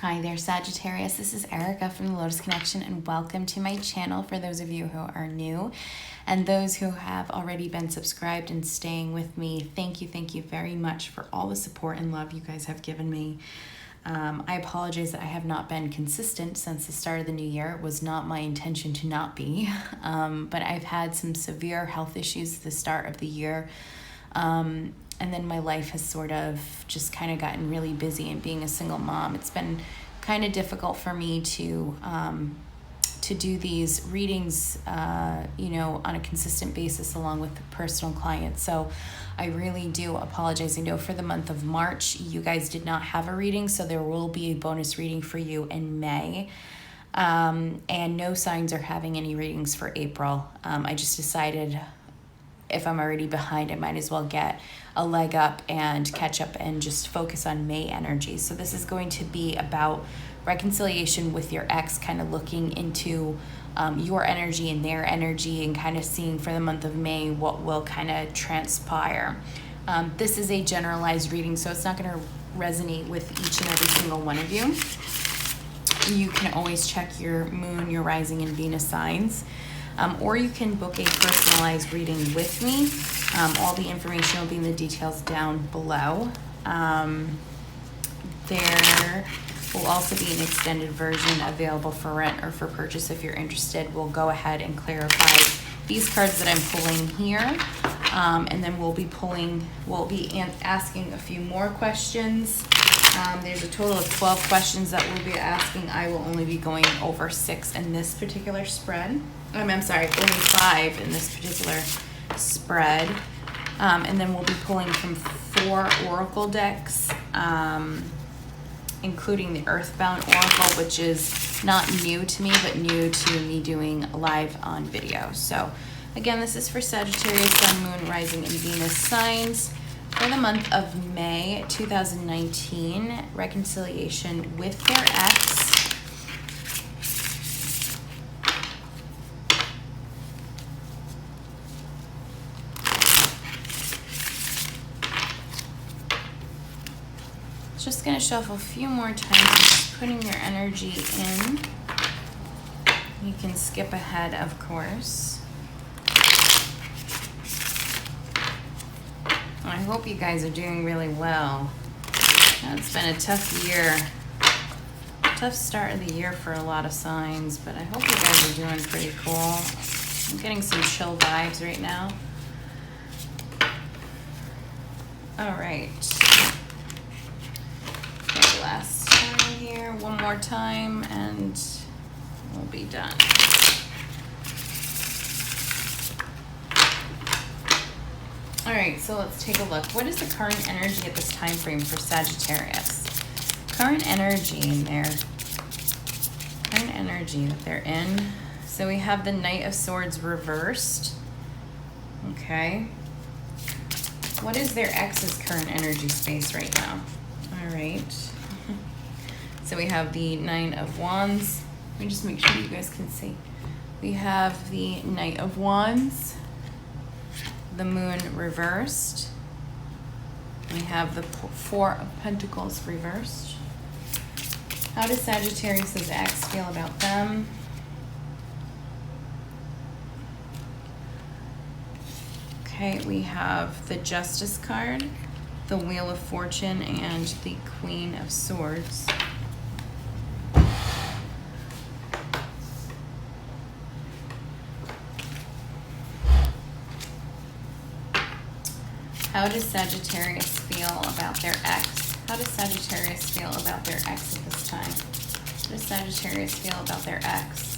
Hi there, Sagittarius. This is Erica from the Lotus Connection, and welcome to my channel for those of you who are new and those who have already been subscribed and staying with me. Thank you very much for all the support and love you guys have given me. I apologize that I have not been consistent since the start of the new year. It was not my intention to not be, but I've had some severe health issues at the start of the year. And then my life has sort of just kind of gotten really busy, and being a single mom, it's been kind of difficult for me to do these readings, on a consistent basis along with the personal clients. So I really do apologize. I know for the month of March, you guys did not have a reading, so there will be a bonus reading for you in May. And no signs are having any readings for April. I just decided if I'm already behind, I might as well get a leg up and catch up and just focus on May energy. So this is going to be about reconciliation with your ex, kind of looking into your energy and their energy, and kind of seeing for the month of May what will kind of transpire. This is a generalized reading, so it's not going to resonate with each and every single one of you. You can always check your moon, your rising, and Venus signs. Or you can book a personalized reading with me. All the information will be in the details down below. There will also be an extended version available for rent or for purchase if you're interested. We'll go ahead and clarify these cards that I'm pulling here. And then we'll be asking a few more questions. There's a total of 12 questions that we'll be asking. I will only be going over 6 in this particular spread. I'm sorry, only 5 in this particular spread. And then we'll be pulling from 4 oracle decks, including the Earthbound Oracle, which is not new to me, but new to me doing live on video. So again, this is for Sagittarius, Sun, Moon, Rising, and Venus signs. For the month of May 2019, reconciliation with their ex. Just going to shuffle a few more times, just putting your energy in. You can skip ahead, of course. I hope you guys are doing really well. It's been a tough year. Tough start of the year for a lot of signs, but I hope you guys are doing pretty cool. I'm getting some chill vibes right now. All right. Okay, last time here, one more time, and we'll be done. All right, so let's take a look. What is the current energy at this time frame for Sagittarius? Current energy that they're in. So we have the Knight of Swords reversed. Okay. What is their ex's current energy space right now? All right. So we have the Nine of Wands. Let me just make sure you guys can see. We have the Knight of Wands, the Moon reversed. We have the Four of Pentacles reversed. How does Sagittarius' ex feel about them? Okay, we have the Justice card, the Wheel of Fortune, and the Queen of Swords. How does Sagittarius feel about their ex? How does Sagittarius feel about their ex at this time? How does Sagittarius feel about their ex?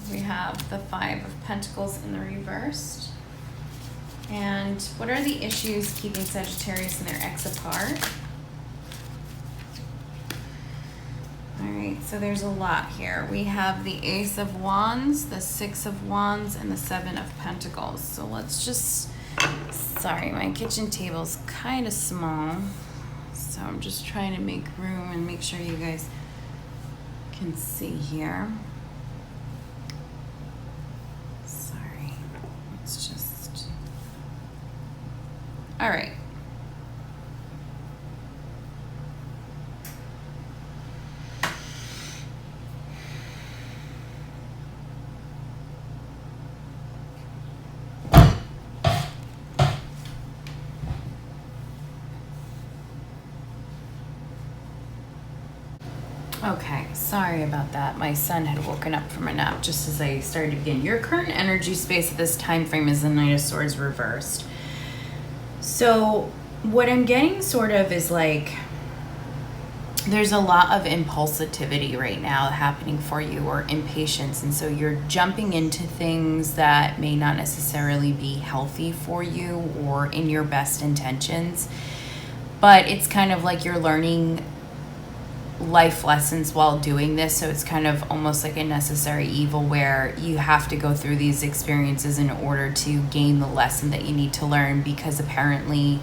We have the Five of Pentacles in the reversed. And what are the issues keeping Sagittarius and their ex apart? All right, so there's a lot here. We have the Ace of Wands, the Six of Wands, and the Seven of Pentacles. So let's just, sorry, my kitchen table's kind of small. So I'm just trying to make room and make sure you guys can see here. Sorry, it's just, all right. Okay, sorry about that. My son had woken up from a nap just as I started to begin. Your current energy space at this time frame is the Knight of Swords reversed. So what I'm getting sort of is like there's a lot of impulsivity right now happening for you, or impatience, and so you're jumping into things that may not necessarily be healthy for you or in your best intentions, but it's kind of like you're learning life lessons while doing this. So it's kind of almost like a necessary evil where you have to go through these experiences in order to gain the lesson that you need to learn, because apparently,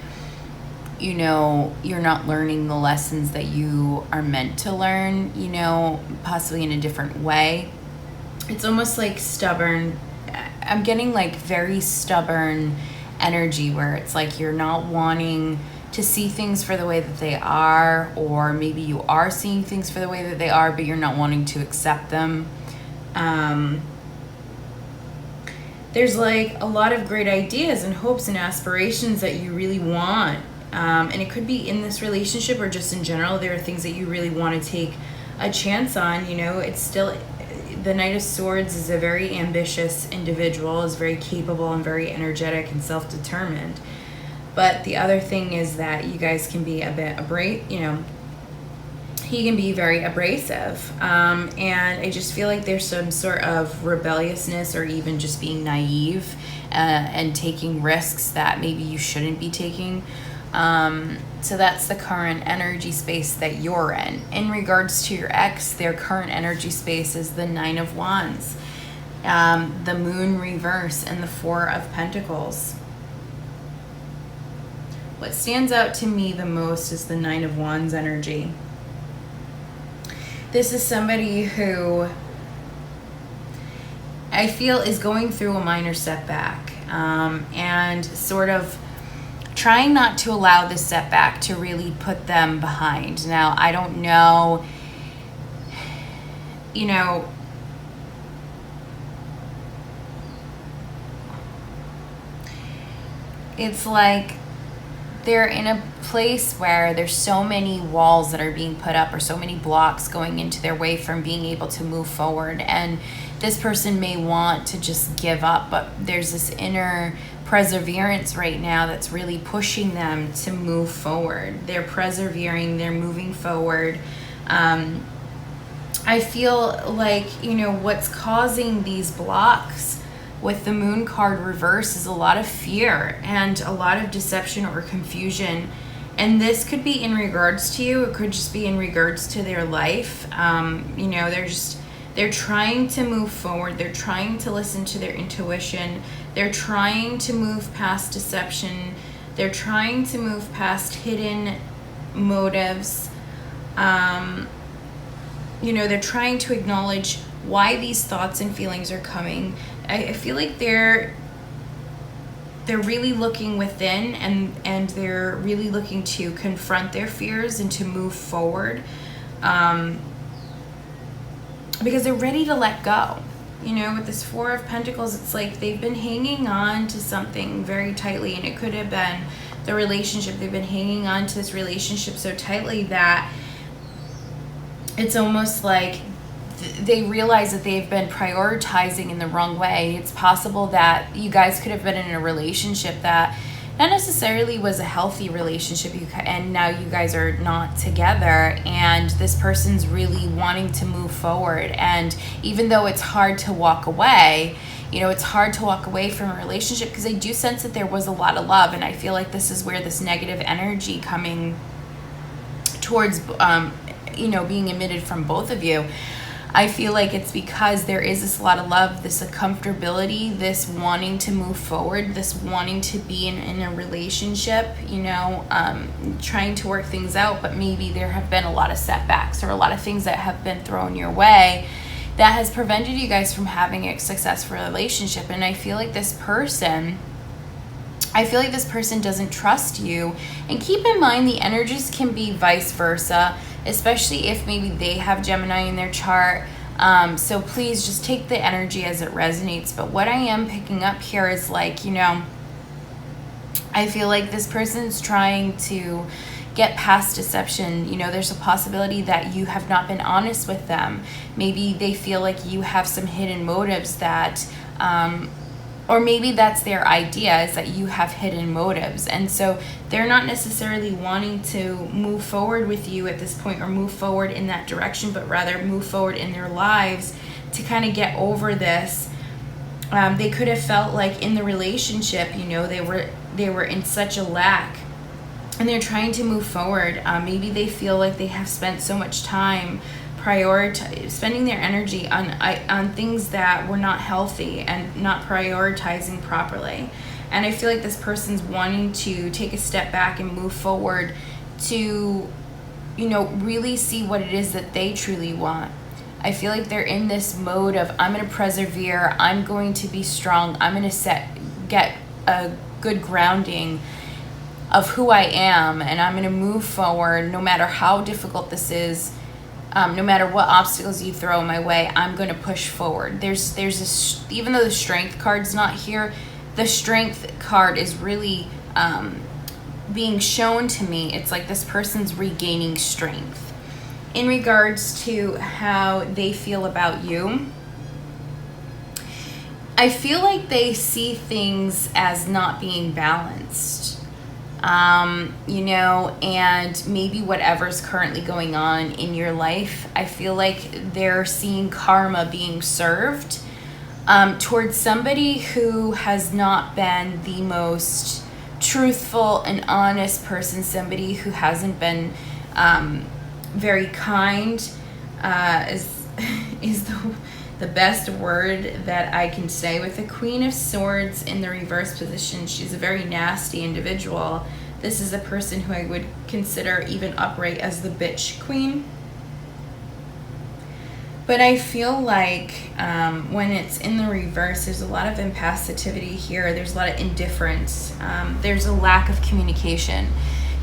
you know, you're not learning the lessons that you are meant to learn, you know, possibly in a different way. It's almost like stubborn. I'm getting like very stubborn energy where it's like you're not wanting to see things for the way that they are, or maybe you are seeing things for the way that they are, but you're not wanting to accept them. There's like a lot of great ideas and hopes and aspirations that you really want. And it could be in this relationship or just in general. There are things that you really want to take a chance on. You know, it's still, the Knight of Swords is a very ambitious individual, is very capable and very energetic and self-determined. But the other thing is that you guys can be a bit he can be very abrasive. And I just feel like there's some sort of rebelliousness, or even just being naive and taking risks that maybe you shouldn't be taking. So that's the current energy space that you're in. In regards to your ex, their current energy space is the Nine of Wands, the Moon reverse, and the Four of Pentacles. What stands out to me the most is the Nine of Wands energy. This is somebody who I feel is going through a minor setback, and sort of trying not to allow this setback to really put them behind. Now, I don't know, you know, it's like they're in a place where there's so many walls that are being put up, or so many blocks going into their way from being able to move forward. And this person may want to just give up, but there's this inner perseverance right now that's really pushing them to move forward. They're persevering, they're moving forward. I feel like, you know, what's causing these blocks with the Moon card reverse is a lot of fear and a lot of deception or confusion. And this could be in regards to you. It could just be in regards to their life. You know, they're trying to move forward. They're trying to listen to their intuition. They're trying to move past deception. They're trying to move past hidden motives. You know, they're trying to acknowledge why these thoughts and feelings are coming. I feel like they're really looking within, and they're really looking to confront their fears and to move forward, because they're ready to let go. You know, with this Four of Pentacles, it's like they've been hanging on to something very tightly, and it could have been the relationship. They've been hanging on to this relationship so tightly that it's almost like they realize that they've been prioritizing in the wrong way. It's possible that you guys could have been in a relationship that not necessarily was a healthy relationship, and now you guys are not together, and this person's really wanting to move forward. And even though it's hard to walk away, you know, it's hard to walk away from a relationship, because I do sense that there was a lot of love, and I feel like this is where this negative energy coming towards, you know, being emitted from both of you. I feel like it's because there is this lot of love, this comfortability, this wanting to move forward, this wanting to be in a relationship, you know, trying to work things out, but maybe there have been a lot of setbacks or a lot of things that have been thrown your way that has prevented you guys from having a successful relationship. And I feel like this person doesn't trust you. And keep in mind, the energies can be vice versa, especially if maybe they have Gemini in their chart. So please just take the energy as it resonates. But what I am picking up here is like, you know, I feel like this person's trying to get past deception. You know, there's a possibility that you have not been honest with them. Maybe they feel like you have some hidden motives that, or maybe that's their idea, is that you have hidden motives. And so they're not necessarily wanting to move forward with you at this point or move forward in that direction, but rather move forward in their lives to kind of get over this. They could have felt like in the relationship, you know, they were in such a lack, and they're trying to move forward. Maybe they feel like they have spent so much time spending their energy on things that were not healthy and not prioritizing properly. And I feel like this person's wanting to take a step back and move forward to, you know, really see what it is that they truly want. I feel like they're in this mode of, I'm going to persevere, I'm going to be strong, I'm going to get a good grounding of who I am, and I'm going to move forward no matter how difficult this is. No matter what obstacles you throw my way, I'm going to push forward. There's this, even though the strength card's not here, the strength card is really being shown to me. It's like this person's regaining strength in regards to how they feel about you. I feel like they see things as not being balanced. You know, and maybe whatever's currently going on in your life, I feel like they're seeing karma being served towards somebody who has not been the most truthful and honest person, somebody who hasn't been very kind, is the best word that I can say. With the Queen of Swords in the reverse position, she's a very nasty individual. This is a person who I would consider even upright as the bitch queen. But I feel like when it's in the reverse, there's a lot of impassivity here. There's a lot of indifference. There's a lack of communication.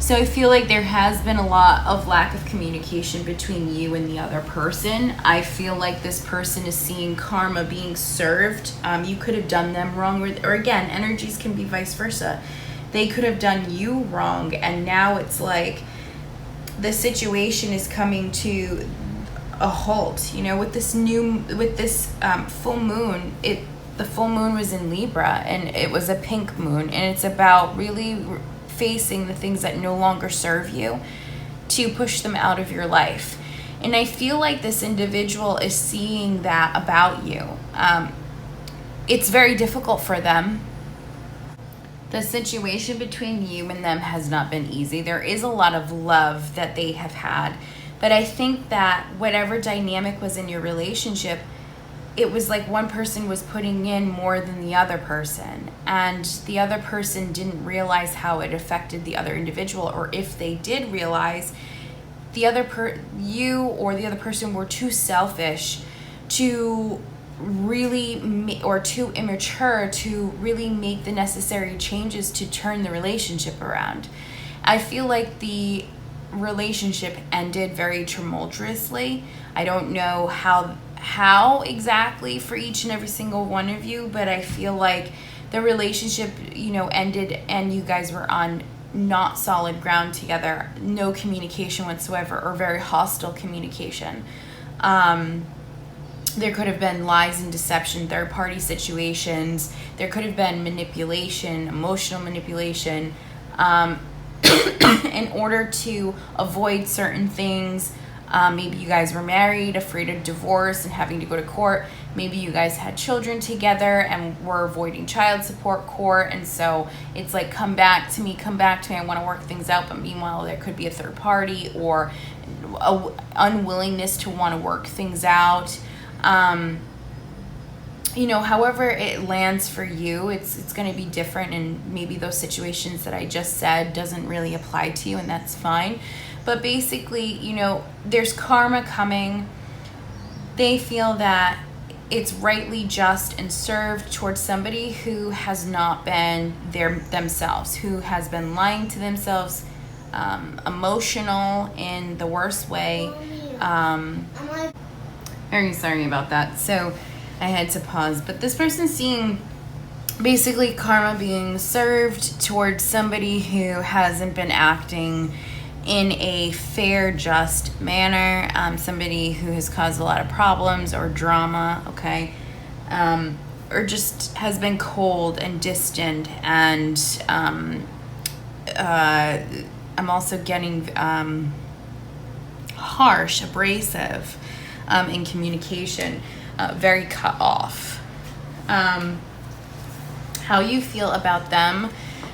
So I feel like there has been a lot of lack of communication between you and the other person. I feel like this person is seeing karma being served. You could have done them wrong, or again, energies can be vice versa. They could have done you wrong, and now it's like the situation is coming to a halt. You know, with this full moon, the full moon was in Libra, and it was a pink moon, and it's about really facing the things that no longer serve you, to push them out of your life. And I feel like this individual is seeing that about you. It's very difficult for them. The situation between you and them has not been easy. There is a lot of love that they have had, but I think that whatever dynamic was in your relationship, it was like one person was putting in more than the other person, and the other person didn't realize how it affected the other individual, or if they did realize, you or the other person were too selfish to really or too immature to really make the necessary changes to turn the relationship around. I feel like the relationship ended very tumultuously. I don't know how exactly for each and every single one of you, but I feel like the relationship, you know, ended and you guys were on not solid ground together, no communication whatsoever, or very hostile communication. There could have been lies and deception, third-party situations. There could have been manipulation, emotional manipulation, in order to avoid certain things. Maybe you guys were married, afraid of divorce and having to go to court. Maybe you guys had children together and were avoiding child support court. And so it's like, come back to me, I want to work things out. But meanwhile, there could be a third party or a unwillingness to want to work things out. You know, however it lands for you, it's going to be different, and maybe those situations that I just said doesn't really apply to you, and that's fine. But basically, you know, there's karma coming. They feel that it's rightly just and served towards somebody who has not been themselves, who has been lying to themselves, emotional in the worst way. Very sorry about that. So I had to pause. But this person's seeing basically karma being served towards somebody who hasn't been acting in a fair, just manner, somebody who has caused a lot of problems or drama, okay, or just has been cold and distant, and I'm also getting harsh, abrasive in communication, very cut off. How you feel about them,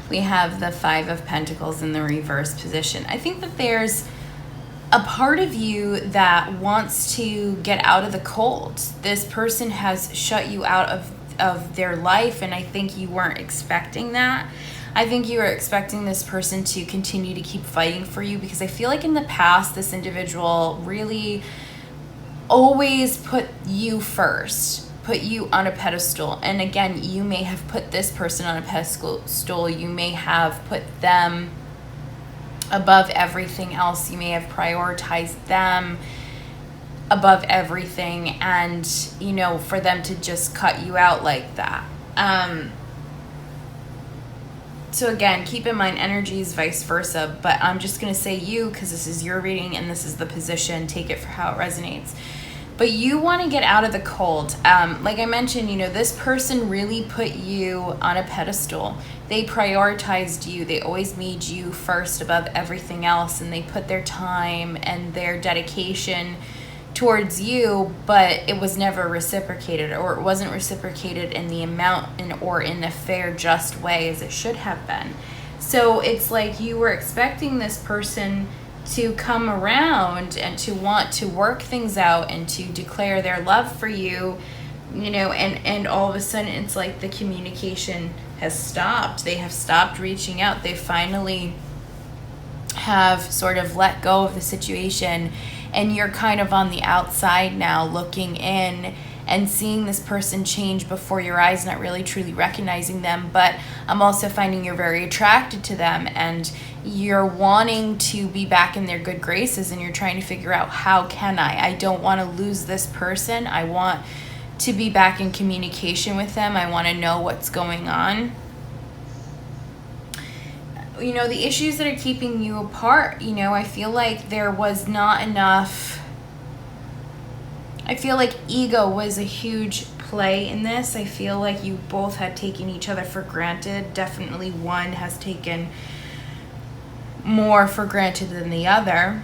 we have the Five of Pentacles in the reverse position. I think that there's a part of you that wants to get out of the cold. This person has shut you out of their life, and I think you weren't expecting that. I think you were expecting this person to continue to keep fighting for you, because I feel like in the past, this individual really always put you first, put you on a pedestal. And again, you may have put this person on a pedestal. You may have put them above everything else. You may have prioritized them above everything, and you know, for them to just cut you out like that. So again, keep in mind, energy is vice versa, but I'm just going to say you, because this is your reading and this is the position. Take it for how it resonates. But you want to get out of the cold. Like I mentioned, you know, this person really put you on a pedestal. They prioritized you. They always made you first above everything else, and they put their time and their dedication towards you, but it was never reciprocated, or it wasn't reciprocated in the amount or in a fair, just way as it should have been. So it's like you were expecting this person to come around and to want to work things out and to declare their love for you, you know, and all of a sudden it's like the communication has stopped. They have stopped reaching out. They finally have sort of let go of the situation, and you're kind of on the outside now, looking in and seeing this person change before your eyes, not really truly recognizing them. But I'm also finding you're very attracted to them, and you're wanting to be back in their good graces, and you're trying to figure out, how can I don't want to lose this person. I want to be back in communication with them. I want to know what's going on. You know, the issues that are keeping you apart, you know, I feel like there was not enough. I feel like ego was a huge play in this. I feel like you both had taken each other for granted. Definitely one has taken more for granted than the other.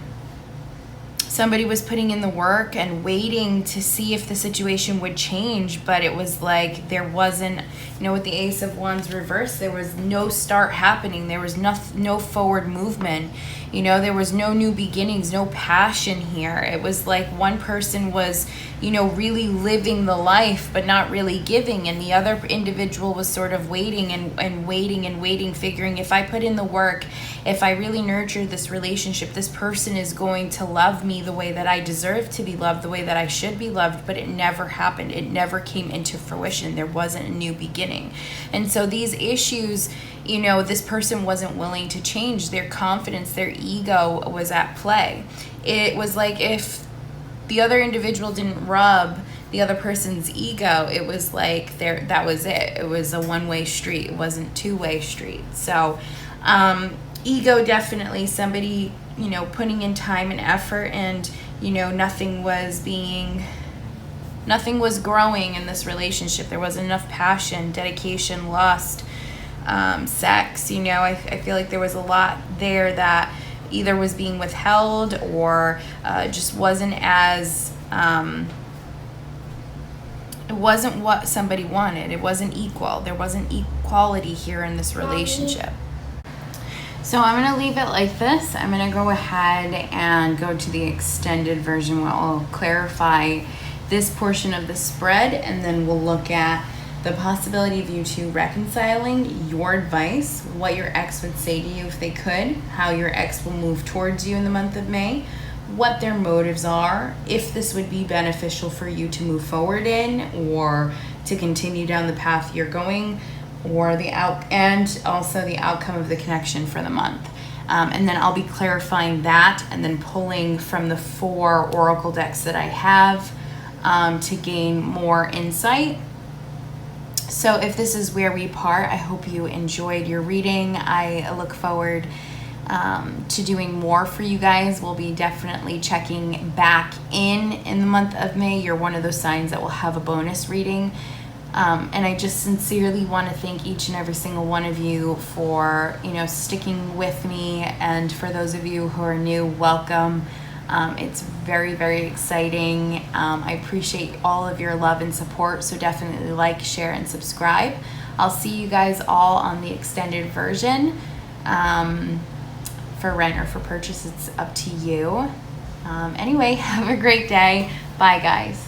Somebody was putting in the work and waiting to see if the situation would change, but it was like there wasn't, you know, with the Ace of Wands reversed, there was no start happening. There was no forward movement. You know, there was no new beginnings, no passion here. It was like one person was, you know, really living the life, but not really giving. And the other individual was sort of waiting and waiting, figuring, if I put in the work, if I really nurture this relationship, this person is going to love me the way that I deserve to be loved, the way that I should be loved. But it never happened. It never came into fruition. There wasn't a new beginning. And so these issues, you know, this person wasn't willing to change. Their confidence, their ego was at play. It was like if the other individual didn't rub the other person's ego, it was like that was it. It was a one-way street. It wasn't two-way street. So ego, definitely somebody, you know, putting in time and effort, and, you know, nothing was growing in this relationship. There wasn't enough passion, dedication, lust, sex. You know, I feel like there was a lot there that either was being withheld or just wasn't as it wasn't what somebody wanted. It wasn't equal. There wasn't equality here in this relationship. So I'm going to leave it like this. I'm going to go ahead and go to the extended version where I'll clarify this portion of the spread, and then we'll look at the possibility of you two reconciling, your advice, what your ex would say to you if they could, how your ex will move towards you in the month of May, what their motives are, if this would be beneficial for you to move forward in or to continue down the path you're going, or and also the outcome of the connection for the month. And then I'll be clarifying that and then pulling from the 4 oracle decks that I have to gain more insight. So if this is where we part, I hope you enjoyed your reading. I look forward to doing more for you guys. We'll be definitely checking back in the month of May. You're one of those signs that will have a bonus reading. And I just sincerely want to thank each and every single one of you for, sticking with me. And for those of you who are new, welcome. It's very, very exciting. I appreciate all of your love and support. So definitely like, share, and subscribe. I'll see you guys all on the extended version. For rent or for purchase, it's up to you. Anyway, have a great day. Bye, guys.